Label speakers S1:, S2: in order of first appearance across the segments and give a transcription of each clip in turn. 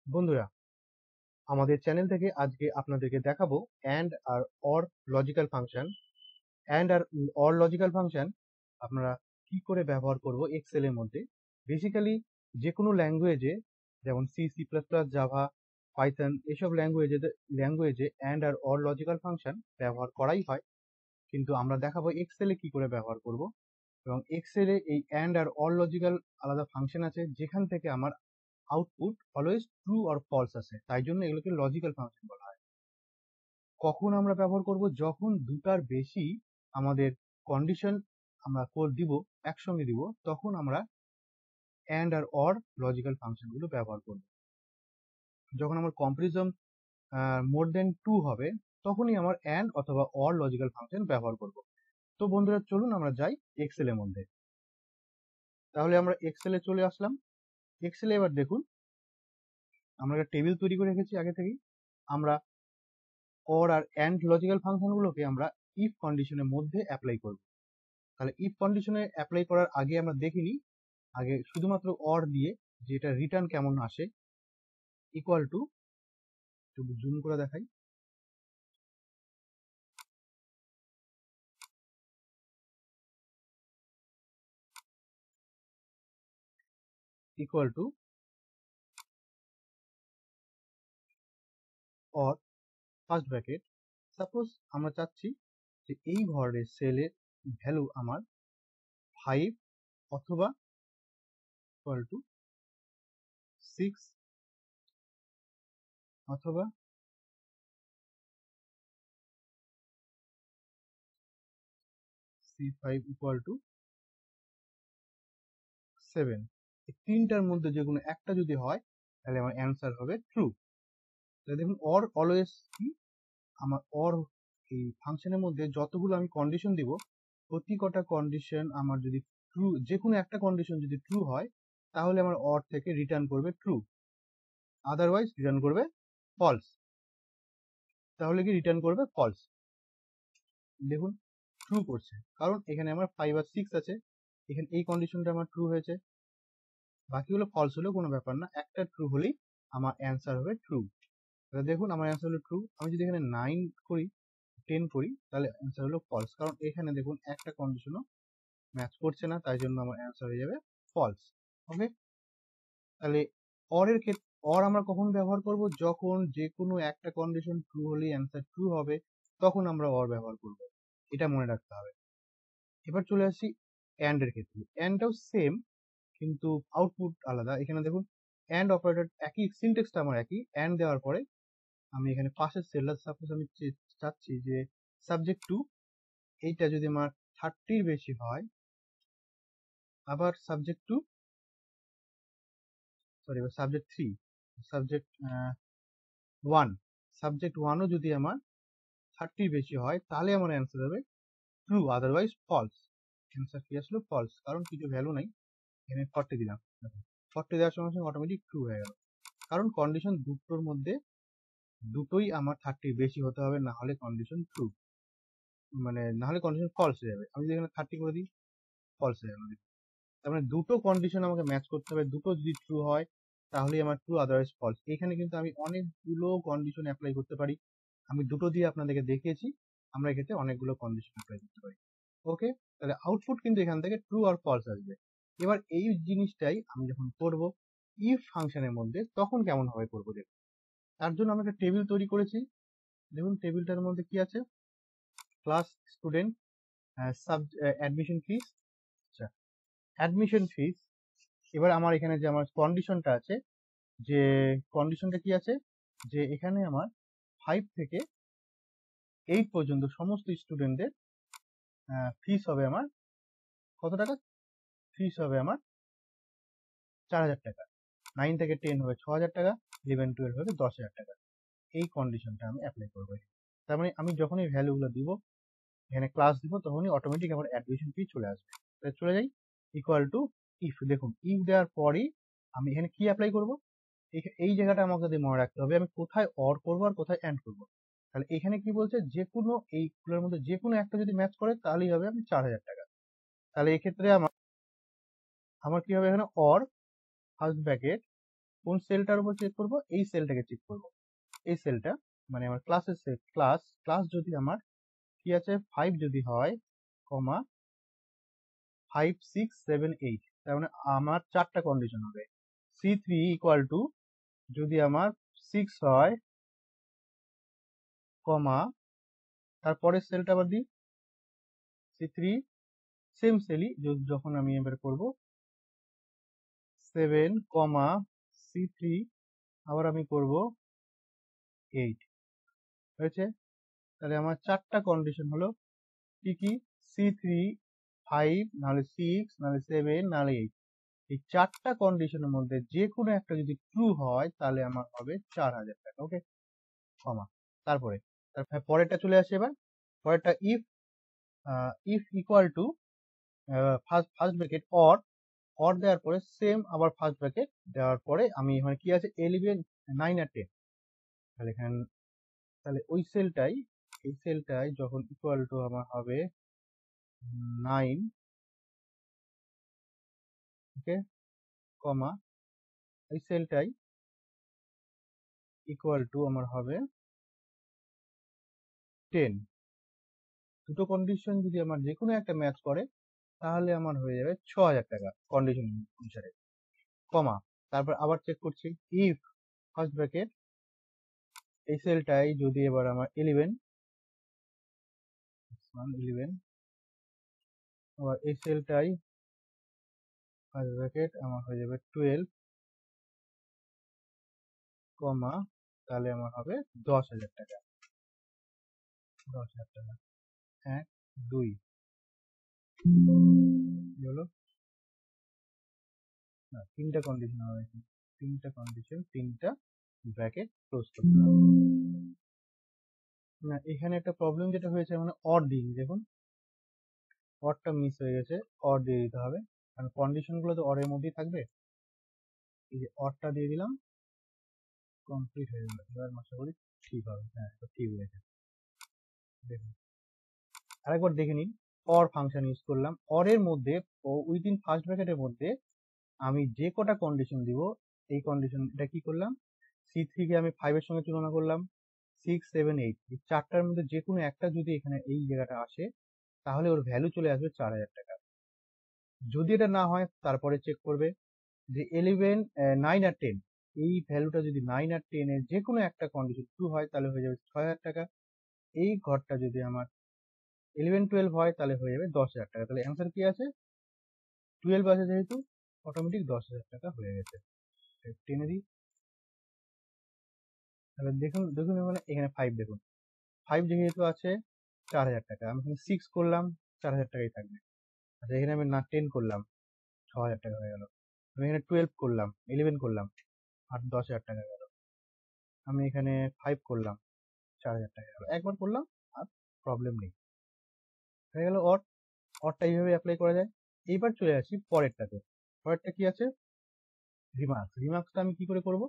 S1: বন্ধুরা, আমাদের চ্যানেল থেকে আজকে আপনাদেরকে দেখাবো অ্যান্ড আর অর লজিক্যাল ফাংশন। অ্যান্ড আর অর লজিক্যাল ফাংশন আপনারা কি করে ব্যবহার করব এক্সেল এর মধ্যে। বেসিক্যালি যে কোনো ল্যাঙ্গুয়েজে, যেমন C, C plus plus, Java, Python, এসব ল্যাঙ্গুয়েজে অ্যান্ড আর অর লজিক্যাল ফাংশন ব্যবহার করাই হয়, কিন্তু আমরা দেখাবো এক্সেলে কি করে ব্যবহার করব। এবং এক্সেলে এই অ্যান্ড আর অর লজিক্যাল আলাদা ফাংশন আছে, যেখান থেকে আমার output always true or false আসে, তাই জন্য এগুলোকে লজিক্যাল ফাংশন বলা হয়। কখন আমরা ব্যবহার করব? যখন দুটার বেশি আমাদের কন্ডিশন আমরা দিব, একসঙ্গে দিব, তখন আমরা অ্যান্ড আর অর লজিক্যাল ফাংশনগুলো ব্যবহার করব। যখন আমার কম্পারিজন মোর দেন টু হবে, তখনই আমার অ্যান্ড অথবা অর লজিক্যাল ফাংশন ব্যবহার করব। তো বন্ধুরা, চলুন আমরা যাই এক্সেলের মধ্যে। তাহলে আমরা এক্সেলে চলে আসলাম। এক্সেলে এবার দেখুন, আমরা একটা টেবিল তৈরি করে রেখেছি আগে থেকেই। আমরা অর আর অ্যান্ড লজিক্যাল ফাংশনগুলোকে আমরা ইফ কন্ডিশনের মধ্যে অ্যাপ্লাই করব। তাহলে ইফ কন্ডিশনে অ্যাপ্লাই করার আগে আমরা দেখিনি, আগে শুধুমাত্র অর দিয়ে যে এটা রিটার্ন কেমন আসে, ইকুয়াল টু, একটু জুম করে দেখাই, equal to or first bracket. Suppose আমরা চাচ্ছি যে এই ঘরের সেলের ভ্যালু আমার 5 অথবা ইকুয়াল টু 6 অথবা C5 ইকুয়াল টু 7। এই তিনটার মধ্যে যে কোনো একটা যদি হয়, তাহলে আমার অ্যান্সার হবে ট্রু। তাহলে দেখুন, অর অলওয়েজ কি, আমার অর এই ফাংশনের মধ্যে যতগুলো আমি কন্ডিশন দিব, প্রতি কটা কন্ডিশন আমার যদি ট্রু, যে কোনো একটা কন্ডিশন যদি ট্রু হয়, তাহলে আমার অর থেকে রিটার্ন করবে ট্রু, আদারওয়াইজ রিটার্ন করবে ফলস। তাহলে কি রিটার্ন করবে ফলস। দেখুন, ট্রু করছে, কারণ এখানে আমার 5 আর 6 আছে, এখানে এই কন্ডিশনটা আমার ট্রু হয়েছে, বাকিগুলো ফলস হলেও কোনো ব্যাপার না, একটা ট্রু হলেই আমার অ্যান্সার হবে ট্রু। তাহলে দেখুন, আমার অ্যান্সার হলো ট্রু। আমি যদি এখানে 9 করি, 10 করি, তাহলে অ্যান্সার হলো ফলস, কারণ এখানে দেখুন একটা কন্ডিশনও ম্যাচ করছে না, তাই জন্য আমার অ্যান্সার হয়ে যাবে ফলস। ওকে, তাহলে অরের ক্ষেত্রে অর আমরা কখন ব্যবহার করব? যখন যে কোনো একটা কন্ডিশন ট্রু হলেই অ্যান্সার ট্রু হবে, তখন আমরা অর ব্যবহার করব, এটা মনে রাখতে হবে। এবার চলে আসি অ্যান্ড এর ক্ষেত্রে। অ্যান্ডটাও সেম, কিন্তু আউটপুট আলাদা। এখানে দেখুন, অ্যান্ড অপারেটর একই, সিনটেক্সটা আমার একই। অ্যান্ড দেওয়ার পরে আমি এখানে পাশের সেলটা, সাপোজ আমি চাচ্ছি যে সাবজেক্ট টু, এইটা যদি আমার 30-র বেশি হয়, আবার সাবজেক্ট টু, সরি, এবার subject three, subject one, subject ওয়ানও যদি আমার 30-র বেশি হয়, তাহলে আমার অ্যান্সার হবে ট্রু, আদারওয়াইজ ফলস। অ্যান্সার কি আসলো? ফলস, কারণ কিছু ভ্যালু নাই। এখানে 40 দিলাম, 40 দেওয়ার সঙ্গে সঙ্গে অটোমেটিক ট্রু হয়ে গেল, কারণ কন্ডিশন দুটোর মধ্যে দুটোই আমার 30-র বেশি হতে হবে, না হলে কন্ডিশন ট্রু, মানে না হলে কন্ডিশন ফলস হয়ে যাবে। আমি যদি এখানে 30 করে দিই, ফলস হয়ে যাবে। তার মানে দুটো কন্ডিশন আমাকে ম্যাচ করতে হবে, দুটো যদি ট্রু হয় তাহলেই আমার ট্রু, আদারওয়াইজ ফলস। এখানে কিন্তু আমি অনেকগুলো কন্ডিশন অ্যাপ্লাই করতে পারি, আমি দুটো দিয়ে আপনাদেরকে দেখিয়েছি, আমরা এক্ষেত্রে অনেকগুলো কন্ডিশন অ্যাপ্লাই করতে পারি। ওকে, তাহলে আউটপুট কিন্তু এখান থেকে ট্রু আর ফলস আসবে। এবার এই জিনিসটাই আমি যখন করব ইফ ফাংশনের মধ্যে, তখন কেমন ভাবে করবো দেখুন। তার জন্য আমি একটা টেবিল তৈরি করেছি। দেখুন, টেবিলটার মধ্যে কি আছে? Class student, sub admission fees. আচ্ছা, অ্যাডমিশন ফিস। এবার আমার এখানে যে আমার কন্ডিশনটা আছে, যে কন্ডিশনটা কি আছে, যে এখানে আমার 5 থেকে 8 পর্যন্ত সমস্ত স্টুডেন্টদের ফিস হবে আমার কত টাকা? ফিস হবে আমার 4000 টাকা। 9 থেকে 10 হবে 6000 টাকা, 11-12 হবে 10,000 টাকা। এই কন্ডিশনটা আমি অ্যাপ্লাই করবো। তার মানে আমি যখনই ভ্যালুগুলো দিব, এখানে ক্লাস দিব, তখনই অটোমেটিক আমার অ্যাডমিশন ফি চলে আসবে। তাহলে চলে যাই, ইকুয়াল টু ইফ। দেখুন, ইফ দেওয়ার পরই আমি এখানে কি অ্যাপ্লাই করব, এই জায়গাটা আমাকে যদি মনে রাখতে হবে, আমি কোথায় অর করবো আর কোথায় অ্যান্ড করবো। তাহলে এখানে কি বলছে, যে কোনো এইগুলোর মধ্যে যে কোনো একটা যদি ম্যাচ করে, তাহলেই হবে আমি 4000 টাকা। তাহলে এক্ষেত্রে আমার আমার কি হবে, এখানে অর ফার্স্ট ব্র্যাকেট কোন সেলটার উপর চেক করব? এই সেলটাকে চেক করব। এই সেলটা মানে আমার ক্লাসের সেল, ক্লাস যদি আমার কি আছে 5 যদি হয়, কমা 5 6 7 8, তার মানে আমার চারটা কন্ডিশন হবে। C3 ইকুয়াল টু যদি আমার 6 হয়, কমা তারপরের সেলটা আবার দিই C3, সেম সেলই যখন আমি এবার করব 7, কমা C3 আবার আমি করব 8 হয়েছে। তাহলে আমার চারটা কন্ডিশন হলো কি কি? C3 5, নাহলে 6, নাহলে 7, নাহলে 8। এই চারটা কন্ডিশনের মধ্যে যে কোনো একটা যদি ট্রু হয় তাহলে আমার হবে 4000 টাকা। ওকে, কমা তারপরে পরেরটা চলে আসে। এবার পরেরটা if equal to first bracket or দেওয়ার পরে সেম আবার ফার্স্ট ব্র্যাকেট দেওয়ার পরে আমি এখানে কি আছে 11 9 আর 10, তাহলে এখানে তাহলে ওই সেলটাই এই সেলটাই যখন ইকুয়াল টু আমার হবে 9, ওকে, কমা এই সেলটাই ইকুয়াল টু আমার হবে 10। দুটো কন্ডিশন যদি আমার যে কোনো একটা ম্যাচ করে তাহলে আমার হয়ে যাবে 6000 টাকা কন্ডিশন অনুসারে, কমা তারপর আবার চেক করছি ইফ ফার্স্ট ব্র্যাকেট এই সেলটাই যদি এবার আমার 11 আবার এই সেলটাই ফার্স্ট ব্র্যাকেট আমার হয়ে যাবে 12, কমা তাহলে আমার হবে 10,000 টাকা। 10,000 টাকা 1 2 হলো না, তিনটা কন্ডিশন হবে, তিনটা কন্ডিশন, তিনটা ব্র্যাকেট ক্লোজ করতে হবে। না, এখানে একটা প্রবলেম যেটা হয়েছে মানে অর দিইনি, দেখুন অরটা মিস হয়ে গেছে, অর দিয়ে দিতে হবে কারণ কন্ডিশন গুলো তো অরের মধ্যেই থাকবে। এই যে অরটা দিয়ে দিলাম, কমপ্লিট হয়ে গেল। এবার আশা করি ঠিক হবে। হ্যাঁ, ঠিক হয়েছে। দেখুন আরেকবার দেখে নিন, অর ফাংশন ইউজ করলাম, অরের মধ্যে উইদিন ফার্স্ট ব্র্যাকেটের মধ্যে আমি যে কটা কন্ডিশন দিব এই কন্ডিশন এটা কি করলাম, C3 কে আমি 5 এর সঙ্গে তুলনা করলাম, 6 7 8 এই চারটার মধ্যে যে কোনো একটা যদি এখানে এই জায়গাটা আসে তাহলে ওর ভ্যালু চলে আসবে 4000 টাকা। যদি এটা না হয় তারপরে চেক করবে যে 11 9 আর 10 এই ভ্যালুটা যদি 9 আর 10 এর যে কোনো একটা কন্ডিশন ট্রু হয় তাহলে হয়ে যাবে 6000 টাকা। এই ঘরটা যদি আমার 11 12 হয় তাহলে হয়ে যাবে 10,000 টাকা। তাহলে অ্যান্সার কি আছে? 12 আছে যেহেতু অটোমেটিক 10,000 টাকা হয়ে গেছে। টেনে দিই, তাহলে দেখুন দেখুন এখানে 5 দেখুন, 5 যেহেতু আছে 4000 টাকা, আমি এখানে 6 করলাম 4000 টাকাই থাকবে। আচ্ছা এখানে আমি না 10 করলাম 6000 টাকা হয়ে গেল। আমি এখানে 12 করলাম 11 করলাম আর 10,000 টাকা গেল। আমি এখানে 5 করলাম 4000 টাকা গেল, একবার করলাম আর প্রবলেম নেই, হয়ে গেল অর। অরটা এইভাবে অ্যাপ্লাই করা যায়। এইবার চলে আসি পরেরটাতে। পরেরটা কি আছে? রিমার্কসটা আমি কি করে করব?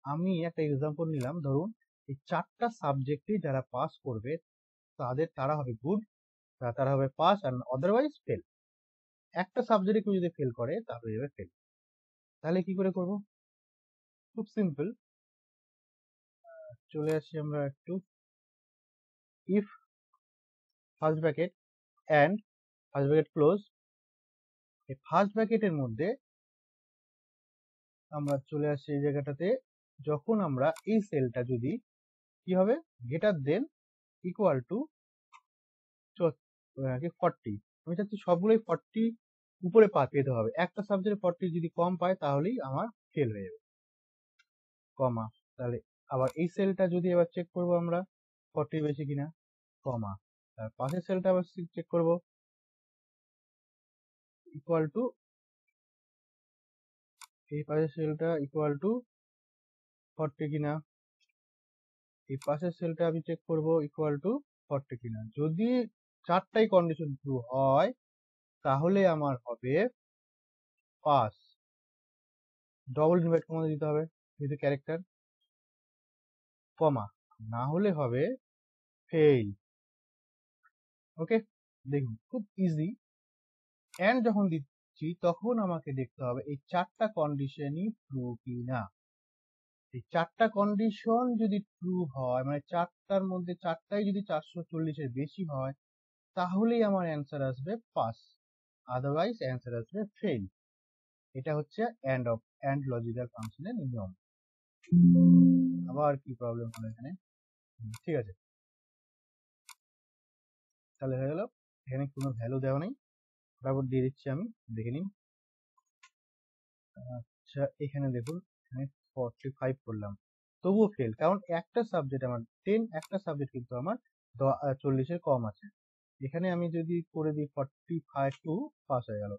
S1: আমি একটা এক্সাম্পল নিলাম, ধরুন এই চারটা সাবজেক্টে যারা পাস করবে তারা হবে গুড, তারা হবে পাস, আর আদারওয়াইজ ফেল। একটা সাবজেক্টে কেউ যদি ফেল করে তাহলে হয়ে যাবে ফেল। তাহলে কি করে করব? খুব সিম্পল, চলে আসি আমরা একটু if first bracket and first bracket close, এই ফার্স্ট ব্র্যাকেটের মধ্যে আমরা চলে আসি এই জায়গাটাতে, যখন আমরা এই সেলটা যদি কি হবে গ্রেটার দেন ইকুয়াল টু 40, আমি চাচ্ছি সবগুলোই 40 উপরে পেতে হবে, একটা সাবজেক্টে 40 যদি কম পায় তাহলেই আমার ফেল হয়ে যাবে, কমা তাহলে আবার এই সেলটা যদি এবার চেক করব আমরা 40 বেশি কিনা, কমা তার পাশের সেলটা আবার চেক করব ইকুয়াল টু, এই পাশের সেলটা ইকুয়াল টু 40 কিনা, এই পাশের সেলটা আমি চেক করব ইকুয়াল টু 40 কিনা। যদি চারটাই কন্ডিশন ট্রু হয় তাহলে আমার হবে পাস, ডবল ইনভার্ট কমা দিতে হবে যেহেতু ক্যারেক্টার, কমা না হলে হবে ফেল। ওকে, দেখুন খুব ইজি। এন্ড যখন দিচ্ছি তখন আমাকে দেখতে হবে এই চারটা কন্ডিশনই ট্রু কি না। এই চারটা কন্ডিশন যদি ট্রু হয়, মানে চারটার মধ্যে চারটাই যদি 440-এর বেশি হয়, তাহলেই আমার অ্যান্সার আসবে পাস, আদারওয়াইজ অ্যান্সার আসবে ফেল। এটা হচ্ছে অ্যান্ড লজিক্যাল ফাংশনের নিয়ম। আবার কি প্রবলেম হলো এখানে? ঠিক আছে, তাহলে হয়ে গেল। এখানে কোনো ভ্যালু দেওয়া নেই, তারপর দিয়ে দিচ্ছি আমি, দেখে নিন। আচ্ছা, এখানে দেখুন, এখানে 45 করলাম, তবুও ফেল, কারণ একটা সাবজেক্ট আমার 10, একটা সাবজেক্ট কিন্তু আমার 40-এর কম আছে। এখানে আমি যদি করে দিই 45 টু, পাস হয়ে গেল।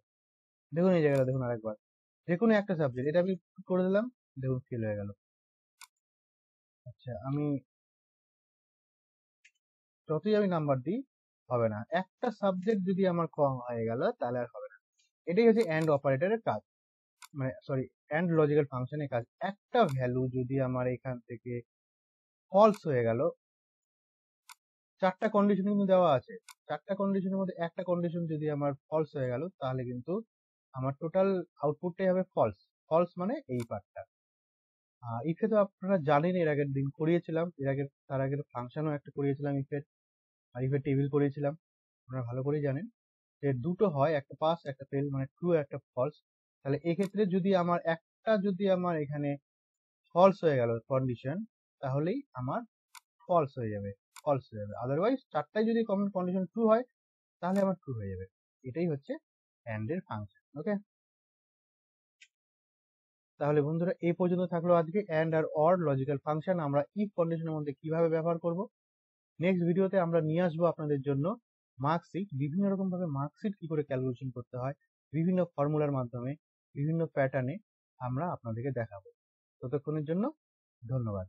S1: দেখুন এই জায়গাটা দেখুন আরেকবার, যে কোনো একটা সাবজেক্ট, এটা আমি করে দিলাম, দেখুন ফেল হয়ে গেল। আচ্ছা, আমি যতই আমি নাম্বার দিই হবে না, একটা সাবজেক্ট যদি আমার কম হয়ে গেল তাহলে আর হবে না। এটাই হচ্ছে অ্যান্ড অপারেটরের কাজ, মানে সরি, অ্যান্ড লজিক্যাল ফাংশনের কাজ। একটা ভ্যালু যদি আমার এখান থেকে ফলস হয়ে গেল, চারটা কন্ডিশন কিন্তু দেওয়া আছে, চারটা কন্ডিশনের মধ্যে একটা কন্ডিশন যদি আমার ফলস হয়ে গেল, তাহলে কিন্তু আমার টোটাল আউটপুটটাই হবে ফলস। ফলস মানে এই পার্টটা। ইফে তো আপনারা জানেন, এর আগের দিন করিয়েছিলাম, তার আগের ফাংশনও একটা করিয়েছিলাম ইফের, আর ইফের টেবিল করিয়েছিলাম, আপনারা ভালো করেই জানেন যে দুটো হয়, একটা পাস একটা ফেল, মানে ট্রু একটা ফলস। তাহলে এক্ষেত্রে যদি আমার একটা যদি আমার এখানে ফলস হয়ে গেল কন্ডিশন, তাহলেই আমার ফলস হয়ে যাবে, ফলস হয়ে যাবে। আদারওয়াইজ চারটায় যদি কন্ডিশন ট্রু হয়, তাহলে আমার ট্রু হয়ে যাবে। এটাই হচ্ছে অ্যান্ড এর ফাংশন। ওকে, তাহলে বন্ধুরা এই পর্যন্ত থাকলো আজকে অ্যান্ড আর অর লজিক্যাল ফাংশন আমরা ইফ কন্ডিশনের মধ্যে কিভাবে ব্যবহার করব। নেক্সট ভিডিওতে আমরা নিয়ে আসবো আপনাদের জন্য মার্কশিট, বিভিন্ন রকম ভাবে মার্কশিট কি করে ক্যালকুলেশন করতে হয়, বিভিন্ন ফর্মুলার মাধ্যমে, বিভিন্ন প্যাটার্নে আমরা আপনাদেরকে দেখাবো। ততক্ষণের জন্য ধন্যবাদ।